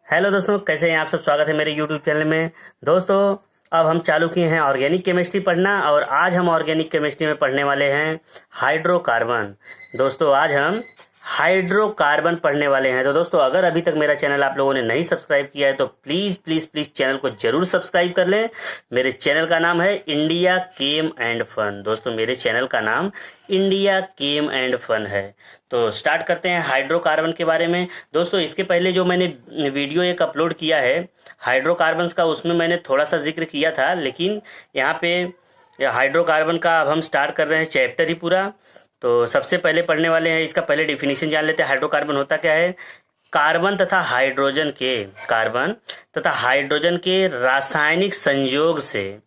Hello दोस्तों, कैसे हैं आप सब। स्वागत है मेरे यूट्यूब चैनल में। दोस्तों, अब हम चालू किए हैं ऑर्गेनिक केमिस्ट्री पढ़ना और आज हम ऑर्गेनिक केमिस्ट्री में पढ़ने वाले हैं हाइड्रोकार्बन। दोस्तों, आज हम हाइड्रोकार्बन पढ़ने वाले हैं। तो दोस्तों, अगर अभी तक मेरा चैनल आप लोगों ने नहीं सब्सक्राइब किया है तो प्लीज़ प्लीज़ प्लीज़ चैनल को जरूर सब्सक्राइब कर लें। मेरे चैनल का नाम है इंडिया केम एंड फन। दोस्तों, मेरे चैनल का नाम इंडिया केम एंड फन है। तो स्टार्ट करते हैं हाइड्रोकार्बन के बारे में। दोस्तों, इसके पहले जो मैंने वीडियो एक अपलोड किया है हाइड्रोकार्बन्स का, उसमें मैंने थोड़ा सा जिक्र किया था, लेकिन यहाँ पे हाइड्रोकार्बन का अब हम स्टार्ट कर रहे हैं चैप्टर ही पूरा। तो सबसे पहले पढ़ने वाले हैं, इसका पहले डिफिनीशन जान लेते हैं। हाइड्रोकार्बन होता क्या है। कार्बन तथा हाइड्रोजन के रासायनिक संयोग से,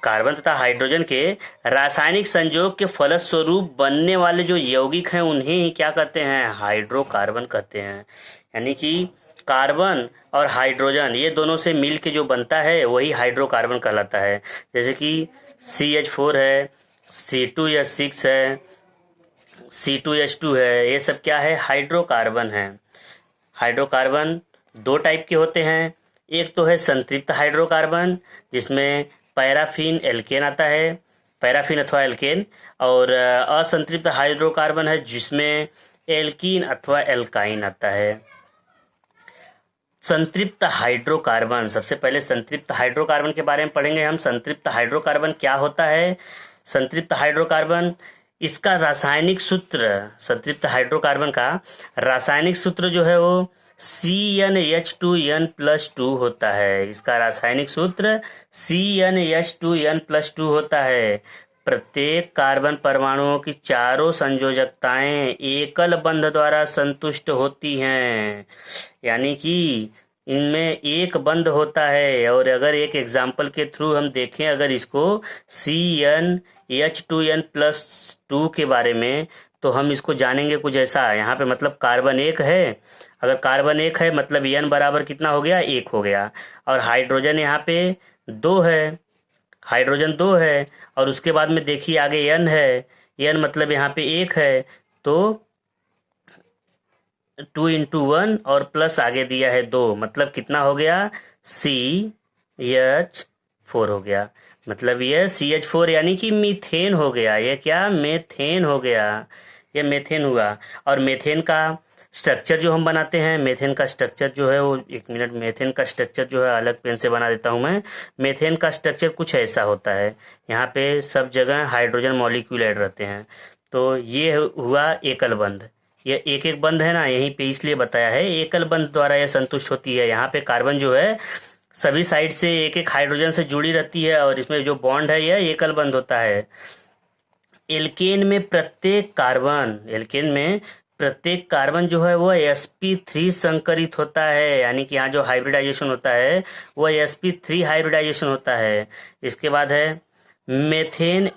कार्बन तथा हाइड्रोजन के रासायनिक संयोग के फलस्वरूप बनने वाले जो यौगिक हैं उन्हें ही क्या कहते हैं, हाइड्रोकार्बन कहते हैं। यानी कि कार्बन और हाइड्रोजन ये दोनों से मिल के जो बनता है वही हाइड्रोकार्बन कहलाता है। जैसे कि CH4 है, C2H6 है, C2H2 है, ये सब क्या है, हाइड्रोकार्बन है। हाइड्रोकार्बन दो टाइप के होते हैं। एक तो है संतृप्त हाइड्रोकार्बन, जिसमें पैराफिन एल्केन आता है, पैराफिन अथवा एल्केन, और असंतृप्त हाइड्रोकार्बन है जिसमें एल्कीन अथवा एल्काइन आता है। संतृप्त हाइड्रोकार्बन, सबसे पहले संतृप्त हाइड्रोकार्बन के बारे में पढ़ेंगे हम। संतृप्त हाइड्रोकार्बन क्या होता है। संतृप्त हाइड्रोकार्बन, इसका रासायनिक सूत्र, संतृप्त हाइड्रोकार्बन का रासायनिक सूत्र जो है वो CnH2n+2 होता है। इसका रासायनिक सूत्र CnH2n+2 होता है। प्रत्येक कार्बन परमाणुओं की चारों संयोजकताएं एकल बंध द्वारा संतुष्ट होती हैं। यानी कि इनमें एक बंध होता है। और अगर एक एग्जाम्पल के थ्रू हम देखें अगर इसको CnH2n+2 के बारे में, तो हम इसको जानेंगे कुछ ऐसा। यहाँ पे मतलब कार्बन एक है, अगर कार्बन एक है मतलब n बराबर कितना हो गया, एक हो गया। और हाइड्रोजन यहाँ पे दो है, हाइड्रोजन दो है, और उसके बाद में देखिए आगे n है, n मतलब यहाँ पे एक है, तो 2 × 1 और प्लस आगे दिया है 2, मतलब कितना हो गया, CH4 हो गया। मतलब ये CH4 यानी कि मीथेन हो गया। ये क्या, मेथेन हो गया, ये मेथेन हुआ। और मेथेन का स्ट्रक्चर जो हम बनाते हैं, मेथेन का स्ट्रक्चर जो है वो, एक मिनट, मेथेन का स्ट्रक्चर जो है अलग पेन से बना देता हूं मैं। मेथेन का स्ट्रक्चर कुछ ऐसा होता है, यहाँ पे सब जगह हाइड्रोजन मॉलिक्यूल ऐड रहते हैं। तो ये हुआ एकल बंध। ये एक एक बंध है ना, यहीं पे इसलिए बताया है एकल बंध द्वारा यह संतुष्ट होती है। यहाँ पे कार्बन जो है सभी साइड से एक एक हाइड्रोजन से जुड़ी रहती है और इसमें जो बॉन्ड है यह एकल बंध होता है। एल्केन में प्रत्येक कार्बन जो है वो sp3 संकरित होता है। यानी कि यहाँ जो हाइब्रिडाइजेशन होता है वो sp3 हाइब्रिडाइजेशन होता है। इसके बाद है मेथेन।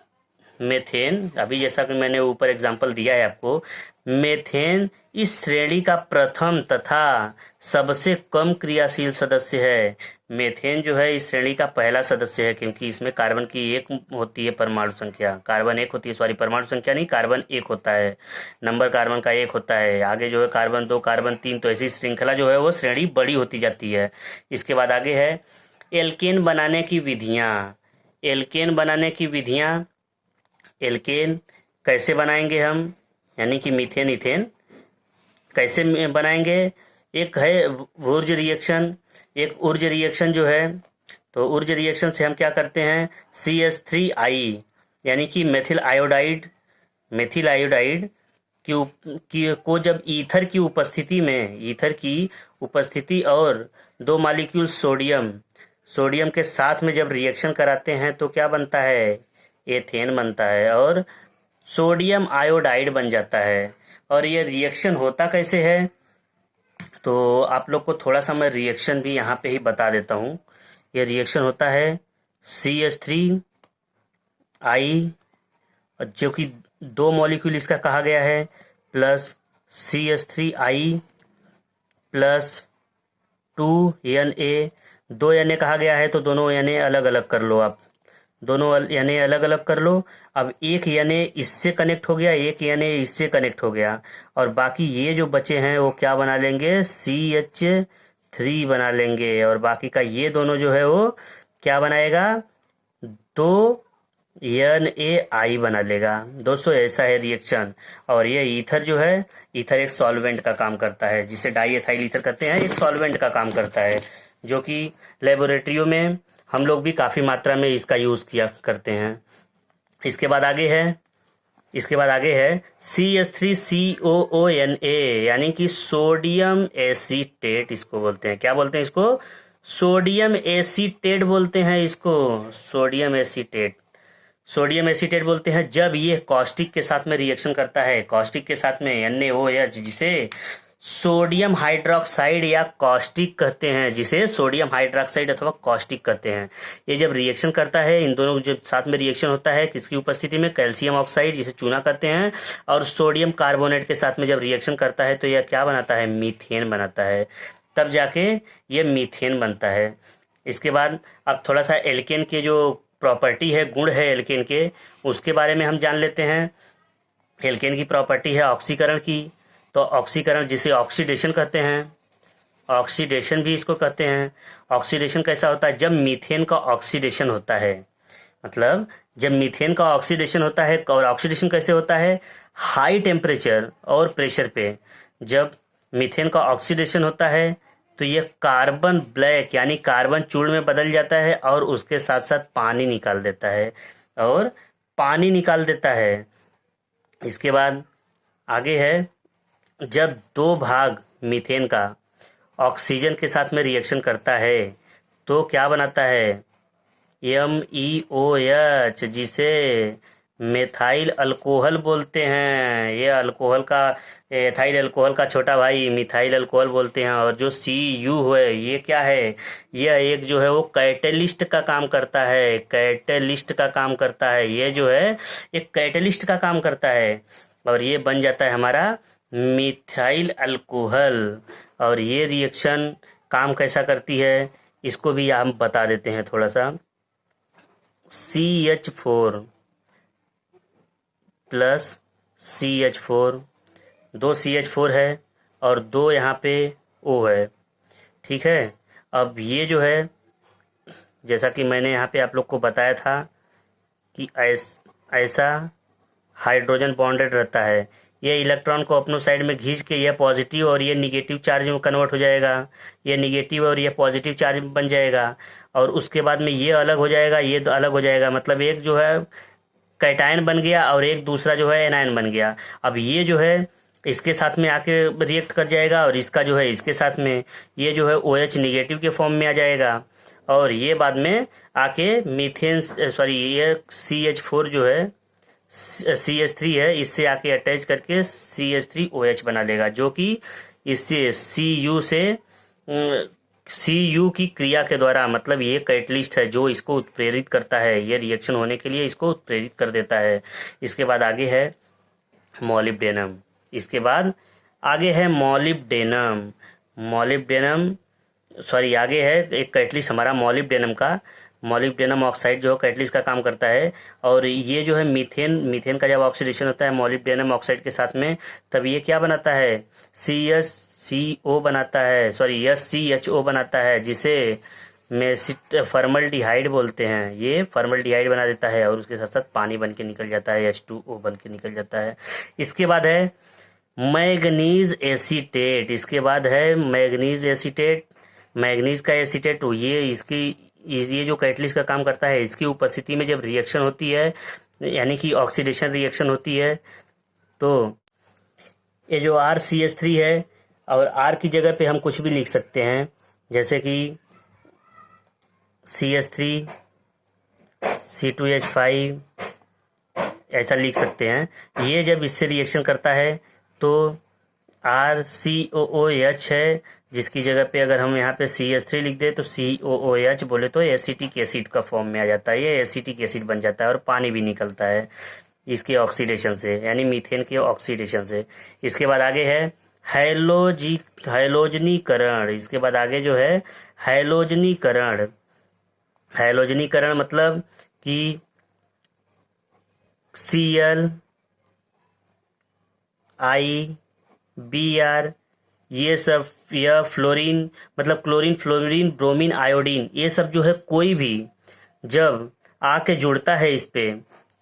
मेथेन अभी जैसा कि मैंने ऊपर एग्जांपल दिया है आपको, मेथेन इस श्रेणी का प्रथम तथा सबसे कम क्रियाशील सदस्य है। मेथेन जो है इस श्रेणी का पहला सदस्य है, क्योंकि इसमें कार्बन की एक होती है परमाणु संख्या, कार्बन एक होती है, सॉरी परमाणु संख्या नहीं, कार्बन एक होता है, नंबर कार्बन का एक होता है। आगे जो है कार्बन 2, कार्बन 3, तो ऐसी श्रृंखला जो है वो श्रेणी बड़ी होती जाती है। इसके बाद आगे है एल्केन बनाने की विधियां। एल्केन बनाने की विधियां, एल्केन कैसे बनाएंगे हम, यानी कि मीथेन इथेन कैसे बनाएंगे। एक है वुर्ज रिएक्शन, एक उर्ज रिएक्शन जो है, तो उर्ज रिएक्शन से हम क्या करते हैं, CH3I यानी कि मेथिल आयोडाइड को जब ईथर की उपस्थिति और 2 मॉलिक्यूल सोडियम के साथ में जब रिएक्शन कराते हैं तो क्या बनता है, एथेन बनता है और सोडियम आयोडाइड बन जाता है। और ये रिएक्शन होता कैसे है, तो आप लोग को थोड़ा सा मैं रिएक्शन भी यहाँ पे ही बता देता हूँ। ये रिएक्शन होता है CH3I, जो कि 2 मॉलिक्यूल इसका कहा गया है, plus CH3I plus 2Na, 2 Na कहा गया है, तो दोनों Na अलग अलग कर लो आप, दोनों यानी अलग अलग कर लो। अब एक यानी इससे कनेक्ट हो गया, एक यानी इससे कनेक्ट हो गया, और बाकी ये जो बचे हैं वो क्या बना लेंगे, 3 बना लेंगे और बाकी का ये दोनों जो है वो क्या बनाएगा, तो NaI बना लेगा। दोस्तों ऐसा है रिएक्शन। और ये ईथर जो है, ईथर एक सॉल्वेंट का काम करता है, जिसे डाई एथाइल ईथर कहते हैं, एक सॉल्वेंट का काम करता है, जो कि लेबोरेटरियों में हम लोग भी काफ़ी मात्रा में इसका यूज़ किया करते हैं। इसके बाद आगे है CH3COONA, यानी कि सोडियम एसीटेट इसको बोलते हैं। क्या बोलते हैं इसको? सोडियम एसीटेट बोलते हैं इसको। सोडियम एसीटेट, सोडियम एसीटेट बोलते हैं जब ये कॉस्टिक के साथ में रिएक्शन करता है, कॉस्टिक के साथ में NaOH, जिसे सोडियम हाइड्रोक्साइड या कॉस्टिक कहते हैं, जिसे सोडियम हाइड्रोक्साइड अथवा कॉस्टिक कहते हैं। ये जब रिएक्शन करता है, इन दोनों जो साथ में रिएक्शन होता है किसकी उपस्थिति में, कैल्शियम ऑक्साइड जिसे चूना कहते हैं, और सोडियम कार्बोनेट के साथ में जब रिएक्शन करता है तो यह क्या बनाता है, मीथेन बनाता है। तब जाके ये मीथेन बनता है। इसके बाद अब थोड़ा सा एल्केन के जो प्रॉपर्टी है, गुण है एल्केन के, उसके बारे में हम जान लेते हैं। एल्केन की प्रॉपर्टी है ऑक्सीकरण की। तो ऑक्सीकरण जिसे ऑक्सीडेशन कहते हैं, ऑक्सीडेशन भी इसको कहते हैं। ऑक्सीडेशन कैसा होता है? जब मीथेन का ऑक्सीडेशन होता है, मतलब जब मीथेन का ऑक्सीडेशन होता है, और ऑक्सीडेशन कैसे होता है, हाई टेम्परेचर और प्रेशर पे जब मीथेन का ऑक्सीडेशन होता है तो ये कार्बन ब्लैक यानी कार्बन चूर्ण में बदल जाता है और उसके साथ साथ पानी निकाल देता है, और पानी निकाल देता है। इसके बाद आगे है, जब 2 भाग मीथेन का ऑक्सीजन के साथ में रिएक्शन करता है तो क्या बनाता है, MEOH, जिसे मेथाइल अल्कोहल बोलते हैं। ये अल्कोहल का, एथाइल अल्कोहल का छोटा भाई मिथाइल अल्कोहल बोलते हैं। और जो CU है, ये क्या है, यह एक जो है वो कैटेलिस्ट का काम करता है, कैटेलिस्ट का काम करता है। ये जो है एक कैटेलिस्ट का काम करता है और ये बन जाता है हमारा मिथाइल अल्कोहल। और ये रिएक्शन काम कैसा करती है इसको भी हम बता देते हैं थोड़ा सा। CH4 प्लस CH4, 2 CH4 है और 2 यहाँ पे O है, ठीक है। अब ये जो है, जैसा कि मैंने यहाँ पे आप लोग को बताया था कि ऐसा हाइड्रोजन बॉन्डेड रहता है। ये इलेक्ट्रॉन को अपने साइड में खींच के यह पॉजिटिव और ये निगेटिव चार्ज में कन्वर्ट हो जाएगा, ये निगेटिव और ये पॉजिटिव चार्ज में बन जाएगा, और उसके बाद में ये अलग हो जाएगा, ये अलग हो जाएगा। मतलब एक जो है कैटायन बन गया और एक दूसरा जो है एनायन बन गया। अब ये जो है इसके साथ में आके रिएक्ट कर जाएगा और इसका जो है इसके साथ में ये जो है OH निगेटिव के फॉर्म में आ जाएगा, और ये बाद में आके मीथेन ये CH4 जो है CH3 है, इससे आके अटैच करके CH3OH बना लेगा, जो कि इससे CU की क्रिया के द्वारा, मतलब ये कैटलिस्ट है जो इसको उत्प्रेरित करता है, ये रिएक्शन होने के लिए इसको उत्प्रेरित कर देता है। इसके बाद आगे है मॉलिब्डेनम। आगे है एक कैटलिस्ट हमारा मॉलिब्डेनम का। मॉलिब्डेनम ऑक्साइड जो कैटलिस्ट का काम करता है, और ये जो है मीथेन का जब ऑक्सीडेशन होता है मॉलिब्डेनम ऑक्साइड के साथ में, तब ये क्या बनाता है, SCHO बनाता है, जिसे फॉर्मल्डिहाइड बोलते हैं। ये फॉर्मल्डिहाइड बना देता है और उसके साथ साथ पानी बन के निकल जाता है, H2O बन के निकल जाता है। इसके बाद है मैग्नीज एसीटेट। मैग्नीज का एसीटेट, ये जो कैटलिस्ट का काम करता है, इसकी उपस्थिति में जब रिएक्शन होती है, यानी कि ऑक्सीडेशन रिएक्शन होती है, तो ये जो RCH3 है, और R की जगह पे हम कुछ भी लिख सकते हैं, जैसे कि CH3 C2H5 ऐसा लिख सकते हैं। ये जब इससे रिएक्शन करता है तो RCOOH है, जिसकी जगह पे अगर हम यहाँ पे CH3 लिख दे तो COOH बोले तो एसिटिक एसिड का फॉर्म में आ जाता है। ये एसिटिक एसिड बन जाता है और पानी भी निकलता है इसके ऑक्सीडेशन से, यानी मीथेन के ऑक्सीडेशन से। इसके बाद आगे है हैलोजनीकरण। इसके बाद आगे जो है हैलोजनीकरण मतलब कि Cl, I, Br ये सब, यह फ्लोरीन मतलब क्लोरीन, फ्लोरीन, ब्रोमीन, आयोडीन, ये सब जो है कोई भी जब आके जुड़ता है इस पे,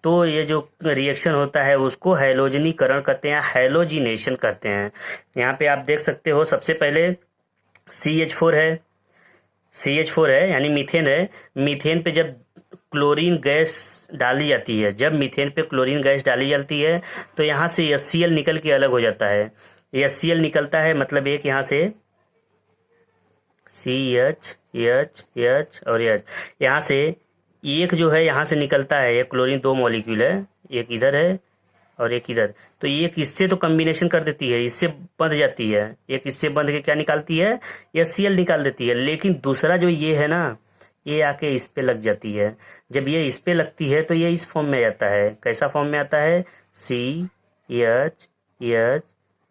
तो ये जो रिएक्शन होता है उसको हैलोजनीकरण कहते हैं, हैलोजिनेशन कहते हैं। यहाँ पे आप देख सकते हो सबसे पहले CH4 है, CH4 है यानी मीथेन है। मीथेन पे जब क्लोरीन गैस डाली जाती है, जब मीथेन पे क्लोरीन गैस डाली जाती है तो यहाँ से HCl निकल के अलग हो जाता है। HCl निकलता है मतलब एक यहाँ से CH, H और H, यहाँ से एक जो है यहाँ से निकलता है, एक क्लोरीन 2 मॉलिक्यूल है, एक इधर है और एक इधर, तो एक इससे तो कॉम्बिनेशन कर देती है, इससे बंध जाती है, एक इससे बंध के क्या निकालती है, HCl निकाल देती है। लेकिन दूसरा जो ये है ना, ये आके इस पे लग जाती है। जब ये इस पे लगती है तो ये इस फॉर्म में आता है। कैसा फॉर्म में आता है, CH,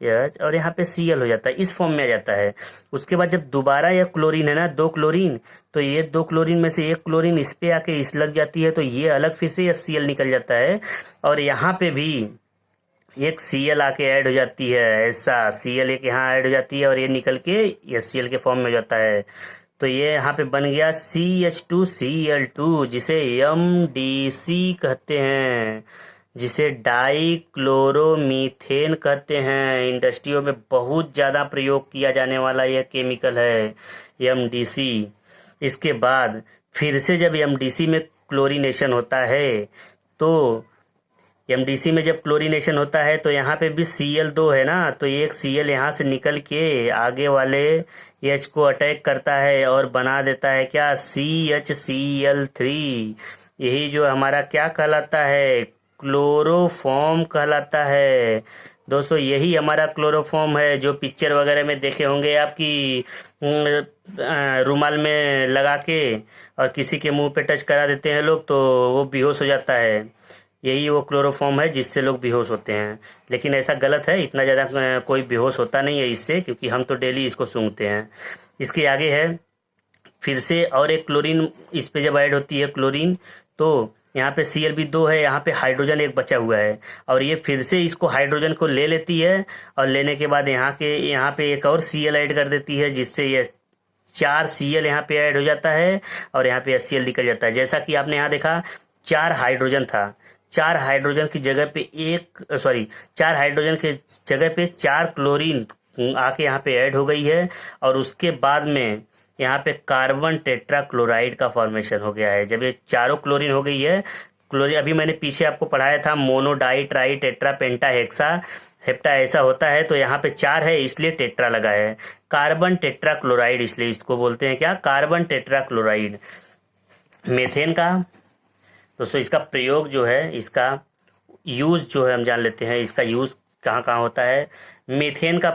H और यहाँ पे Cl हो जाता है, इस फॉर्म में आ जाता है। उसके बाद जब दोबारा यह क्लोरीन है ना, 2 क्लोरीन, तो ये 2 क्लोरीन में से एक क्लोरीन इस पे आके इस लग जाती है, तो ये अलग फिर से HCl निकल जाता है और यहाँ पे भी एक Cl आके ऐड हो जाती है। ऐसा Cl एक यहाँ ऐड हो जाती है और ये निकल के HCl के फॉर्म में हो जाता है। तो ये यहाँ पे बन गया CH2Cl2, जिसे MDC कहते हैं, जिसे डाई क्लोरोमीथेन कहते हैं। इंडस्ट्रियों में बहुत ज़्यादा प्रयोग किया जाने वाला यह केमिकल है MDC। इसके बाद फिर से जब MDC में क्लोरीनेशन होता है, तो MDC में जब क्लोरीनेशन होता है तो यहाँ पे भी Cl2 है ना, तो एक Cl यहाँ से निकल के आगे वाले H को अटैक करता है और बना देता है क्या, CHCl3। यही जो हमारा क्या कहलाता है, क्लोरोफॉर्म कहलाता है। दोस्तों यही हमारा क्लोरोफॉर्म है, जो पिक्चर वगैरह में देखे होंगे आपकी रुमाल में लगा के और किसी के मुंह पे टच करा देते हैं लोग तो वो बेहोश हो जाता है। यही वो क्लोरोफॉर्म है जिससे लोग बेहोश होते हैं। लेकिन ऐसा गलत है, इतना ज़्यादा कोई बेहोश होता नहीं है इससे, क्योंकि हम तो डेली इसको सूंघते हैं। इसके आगे है फिर से और एक क्लोरीन, इस पे जब ऐड होती है क्लोरीन, तो यहाँ पे Cl2 है, यहाँ पे हाइड्रोजन एक बचा हुआ है और ये फिर से इसको हाइड्रोजन को ले लेती है और लेने के बाद यहाँ पे एक और Cl ऐड कर देती है, जिससे ये 4 Cl यहाँ पे ऐड हो जाता है और यहाँ पे HCl निकल जाता है। जैसा कि आपने यहाँ देखा 4 हाइड्रोजन था, 4 हाइड्रोजन की जगह पे 4 हाइड्रोजन के जगह पे 4 क्लोरीन आके यहाँ पे ऐड हो गई है और उसके बाद में यहाँ पे कार्बन टेट्राक्लोराइड का फॉर्मेशन हो गया है। जब ये चारों क्लोरीन हो गई है, क्लोरीन अभी मैंने पीछे आपको पढ़ाया था, मोनो डाई ट्राई टेट्रा पेंटा हेक्सा हेप्टा ऐसा होता है, तो यहाँ पे 4 है इसलिए टेट्रा लगा है। कार्बन टेट्राक्लोराइड इसलिए इसको बोलते हैं क्या, कार्बन टेट्राक्लोराइड। मेथेन का दोस्तों इसका प्रयोग जो है, इसका यूज जो है हम जान लेते हैं, इसका यूज कहाँ कहाँ होता है। मीथेन का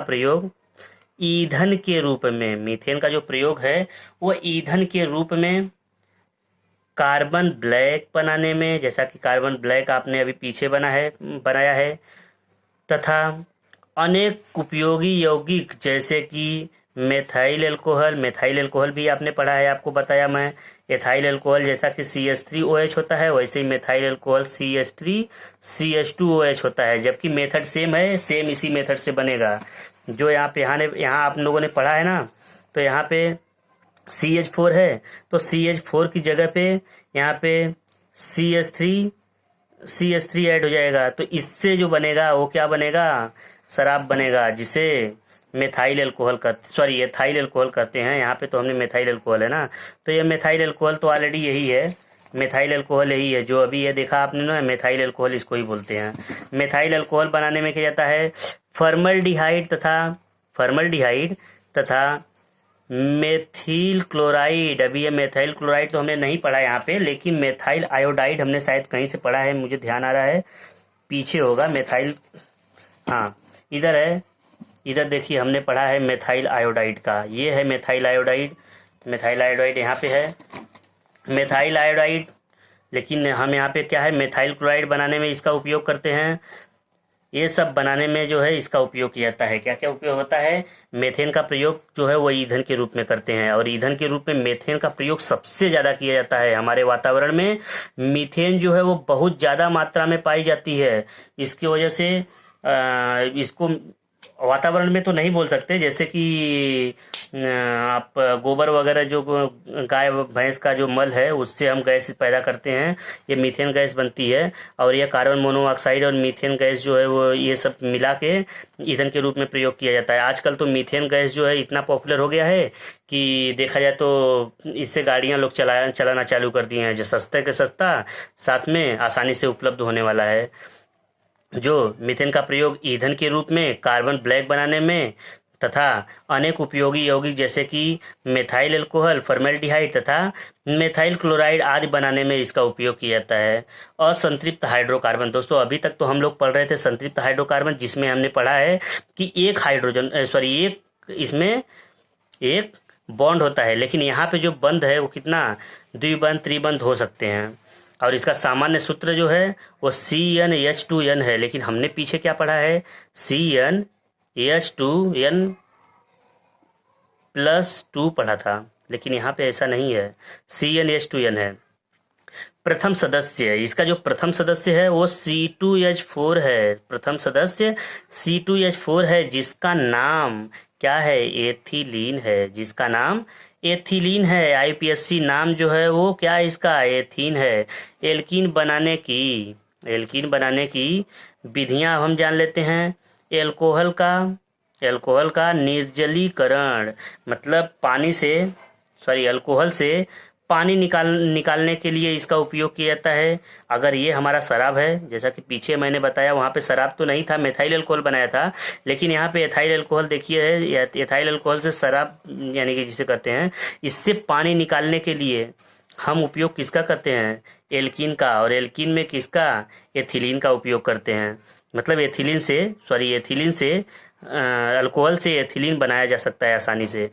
प्रयोग ईंधन के रूप में, मीथेन का जो प्रयोग है वो ईंधन के रूप में कार्बन ब्लैक बनाने में, जैसा कि कार्बन ब्लैक आपने अभी पीछे बनाया है, तथा अनेक उपयोगी यौगिक जैसे कि मेथाइल अल्कोहल भी आपने पढ़ा है, आपको बताया मैं। एथाइल अल्कोहल जैसा कि CH3OH होता है, वैसे ही मेथाइल अल्कोहल CH3CH2OH होता है, जबकि मेथड सेम है, सेम इसी मेथड से बनेगा जो यहाँ आप लोगों ने पढ़ा है ना। तो यहाँ पे CH4 है, तो CH4 की जगह पे यहाँ पे CH3 ऐड हो जाएगा, तो इससे जो बनेगा वो क्या बनेगा, शराब बनेगा, जिसे एथाइल अल्कोहल कहते हैं। यहाँ पे तो हमने मेथाइल अल्कोहल है ना, तो ये मेथाइल अल्कोहल तो ऑलरेडी यही है, मेथाइल अल्कोहल यही है जो अभी ये देखा आपने ना, मेथाइल अल्कोहल इसको ही बोलते हैं। मेथाइल अल्कोहल बनाने में क्या जाता है, फॉर्मल्डिहाइड तथा मेथिल क्लोराइड। अभी ये मेथाइल क्लोराइड तो हमने नहीं पढ़ा यहाँ पे, लेकिन मेथाइल आयोडाइड हमने शायद कहीं से पढ़ा है, मुझे ध्यान आ रहा है पीछे होगा मेथाइल, हाँ इधर है, इधर देखिए हमने पढ़ा है मेथाइल आयोडाइड का, ये है मेथाइल आयोडाइड यहाँ पे है मेथाइल आयोडाइड। लेकिन हम यहाँ पे क्या है, मेथाइल क्लोराइड बनाने में इसका उपयोग करते हैं। ये सब बनाने में जो है इसका उपयोग किया जाता है। क्या क्या उपयोग होता है, मेथेन का प्रयोग जो है वो ईंधन के रूप में करते हैं, और ईंधन के रूप में मेथेन का प्रयोग सबसे ज़्यादा किया जाता है। हमारे वातावरण में मीथेन जो है वो बहुत ज़्यादा मात्रा में पाई जाती है, इसकी वजह से इसको वातावरण में तो नहीं बोल सकते, जैसे कि आप गोबर वगैरह जो गाय भैंस का जो मल है उससे हम गैस पैदा करते हैं, ये मीथेन गैस बनती है। और ये कार्बन मोनोऑक्साइड और मीथेन गैस जो है वो ये सब मिला के ईंधन के रूप में प्रयोग किया जाता है। आजकल तो मीथेन गैस जो है इतना पॉपुलर हो गया है कि देखा जाए तो इससे गाड़ियां लोग चलाना चालू कर दिए हैं, जो सस्ते के सस्ता साथ में आसानी से उपलब्ध होने वाला है। जो मीथेन का प्रयोग ईंधन के रूप में, कार्बन ब्लैक बनाने में तथा अनेक उपयोगी यौगिक जैसे कि मेथाइल अल्कोहल, फॉर्मेल्डिहाइड तथा मेथाइल क्लोराइड आदि बनाने में इसका उपयोग किया जाता है। असंतृप्त हाइड्रोकार्बन, दोस्तों अभी तक तो हम लोग पढ़ रहे थे संतृप्त हाइड्रोकार्बन, जिसमें हमने पढ़ा है कि एक इसमें एक बॉन्ड होता है, लेकिन यहाँ पे जो बंध है वो कितना द्विबंध त्रिबंध हो सकते हैं। और इसका सामान्य सूत्र जो है वो CnH2n है, लेकिन हमने पीछे क्या पढ़ा है, CnH2n +2 पढ़ा था, लेकिन यहाँ पे ऐसा नहीं है, CnH2n है। प्रथम सदस्य, इसका जो प्रथम सदस्य है वो C2H4 है। प्रथम सदस्य C2H4 है, जिसका नाम क्या है, एथिलीन है, जिसका नाम एथिलीन है। IPSC नाम जो है वो क्या है इसका, एथीन है। एल्कीन बनाने की विधियां हम जान लेते हैं। एल्कोहल का निर्जलीकरण, मतलब अल्कोहल से पानी निकालने के लिए इसका उपयोग किया जाता है। अगर ये हमारा शराब है, जैसा कि पीछे मैंने बताया वहाँ पे शराब तो नहीं था, मेथाइल अल्कोहल बनाया था, लेकिन यहाँ पे एथाइल अल्कोहल देखिए है। एथाइल अल्कोहल से शराब यानी कि जिसे कहते हैं, इससे पानी निकालने के लिए हम उपयोग किसका करते हैं, एल्कीन का। और एल्कीन में किसका, एथिलीन का उपयोग करते हैं। मतलब एथिलीन से अल्कोहल से एथिलीन बनाया जा सकता है आसानी से।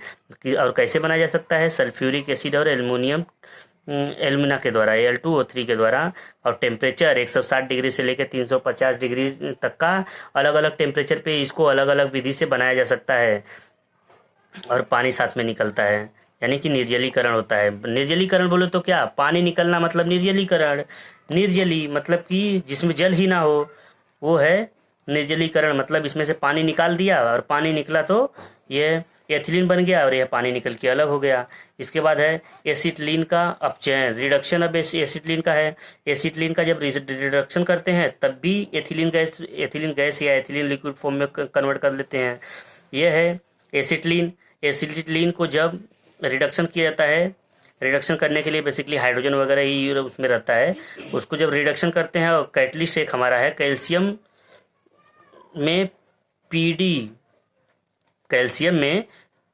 और कैसे बनाया जा सकता है, सल्फ्यूरिक एसिड और एल्यूमिना के द्वारा, Al2O3 के द्वारा। और टेम्परेचर 160 डिग्री से लेकर 350 डिग्री तक का अलग अलग टेम्परेचर पे इसको अलग अलग विधि से बनाया जा सकता है। और पानी साथ में निकलता है, यानी कि निर्जलीकरण होता है। निर्जलीकरण बोले तो क्या, पानी निकलना मतलब निर्जलीकरण। निर्जली मतलब कि जिसमें जल ही ना हो, वो है निर्जलीकरण। मतलब इसमें से पानी निकाल दिया और पानी निकला तो ये एथिलीन बन गया और यह पानी निकल के अलग हो गया। इसके बाद है एसिटिलीन का अपचयन, रिडक्शन अब एसिटिलीन का है। एसिटिलीन का जब रिडक्शन करते हैं तब भी एथिलीन गैस या एथिलीन लिक्विड फॉर्म में कन्वर्ट कर लेते हैं। यह है एसिटिलीन। एसिटिलीन को जब रिडक्शन किया जाता है, रिडक्शन करने के लिए बेसिकली हाइड्रोजन वगैरह ही उसमें रहता है, उसको जब रिडक्शन करते हैं, और कैटलिस्ट एक हमारा है कैल्शियम में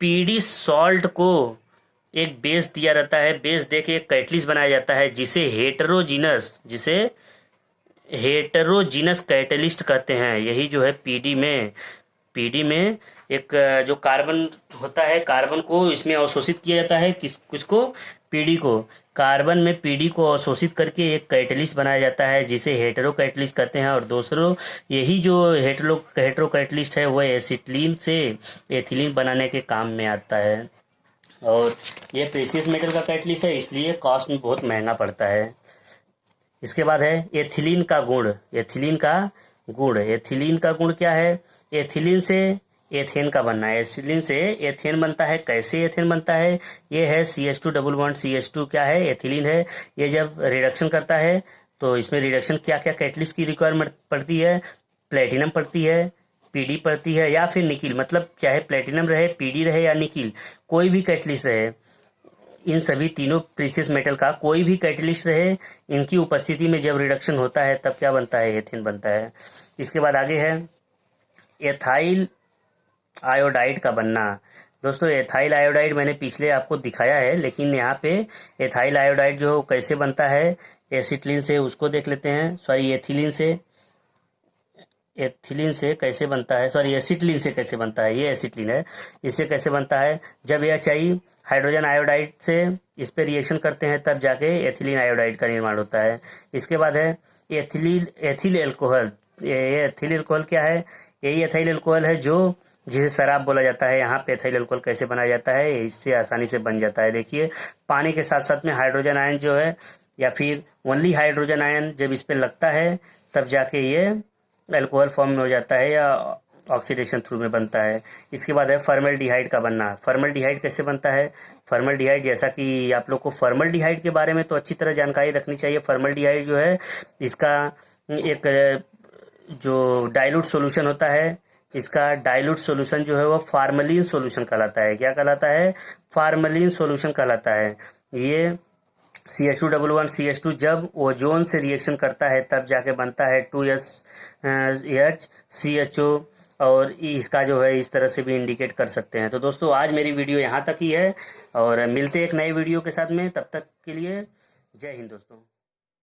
पीडी सॉल्ट को एक बेस दिया रहता है, बेस दे के एक कैटलिस्ट बनाया जाता है, जिसे हेटेरोजीनस कैटलिस्ट कहते हैं। यही जो है पीडी में एक जो कार्बन होता है, कार्बन को इसमें अवशोषित किया जाता है, किसको, पीडी को। कार्बन में पीडी को अवशोषित करके एक कैटलिस्ट बनाया जाता है, जिसे हेटेरो कैटलिस्ट कहते हैं। और दूसरों यही जो हेटेरो कैटलिस्ट है वह एसिटिलीन से एथिलीन बनाने के काम में आता है। और ये प्रेशियस मेटल का कैटलिस्ट है, इसलिए कॉस्ट में बहुत महंगा पड़ता है। इसके बाद है एथिलीन का गुण। एथिलीन का गुण क्या है, एथिलीन से एथेन का बनना है। एथिलीन से एथेन बनता है। कैसे एथेन बनता है, ये है CH2 डबल बॉन्ड CH2 क्या है, एथिलीन है। ये जब रिडक्शन करता है तो इसमें रिडक्शन क्या क्या कैटलिस्ट की रिक्वायरमेंट पड़ती है, प्लेटिनम पड़ती है, पीडी पड़ती है, या फिर निकिल। मतलब चाहे प्लेटिनम रहे, पीडी रहे या निकिल, कोई भी कैटलिस्ट रहे, इन सभी तीनों प्रीशियस मेटल का कोई भी कैटलिस्ट रहे, इनकी उपस्थिति में जब रिडक्शन होता है तब क्या बनता है, एथेन बनता है। इसके बाद आगे है एथाइल आयोडाइड का बनना। दोस्तों एथाइल आयोडाइड मैंने पिछले आपको दिखाया है, लेकिन यहाँ पे एथाइल आयोडाइड जो कैसे बनता है, एसिटिलीन से, उसको देख लेते हैं। एथिलीन से कैसे बनता है, एसिटिलीन से कैसे बनता है, ये एसिटिलीन है। इससे कैसे बनता है, जब यह चाहिए हाइड्रोजन आयोडाइड से इस पर रिएक्शन करते हैं तब जाके एथिलीन आयोडाइड का निर्माण होता है। इसके बाद है एथिल अल्कोहल। ये एथिल अल्कोहल क्या है, यही एथिल अल्कोहल है जो जिसे शराब बोला जाता है। यहाँ पे एथिल अल्कोहल कैसे बनाया जाता है, इससे आसानी से बन जाता है। देखिए पानी के साथ साथ में हाइड्रोजन आयन जो है, या फिर ओनली हाइड्रोजन आयन जब इस पे लगता है तब जाके ये अल्कोहल फॉर्म में हो जाता है, या ऑक्सीडेशन थ्रू में बनता है। इसके बाद है फॉर्मल्डिहाइड का बनना। फॉर्मल्डिहाइड कैसे बनता है? फॉर्मल्डिहाइड, जैसा कि आप लोग को फॉर्मल्डिहाइड के बारे में तो अच्छी तरह जानकारी रखनी चाहिए। फॉर्मल्डिहाइड जो है इसका एक जो डाइल्यूट सॉल्यूशन होता है, इसका डाइल्यूट सॉल्यूशन जो है वो फार्मलिन सॉल्यूशन कहलाता है। क्या कहलाता है? फार्मलिन सॉल्यूशन कहलाता है। ये CH2 जब ओजोन से रिएक्शन करता है तब जाके बनता है 2SH CHO, और इसका जो है इस तरह से भी इंडिकेट कर सकते हैं। तो दोस्तों आज मेरी वीडियो यहाँ तक ही है, और मिलते हैं एक नए वीडियो के साथ में। तब तक के लिए जय हिंद दोस्तों।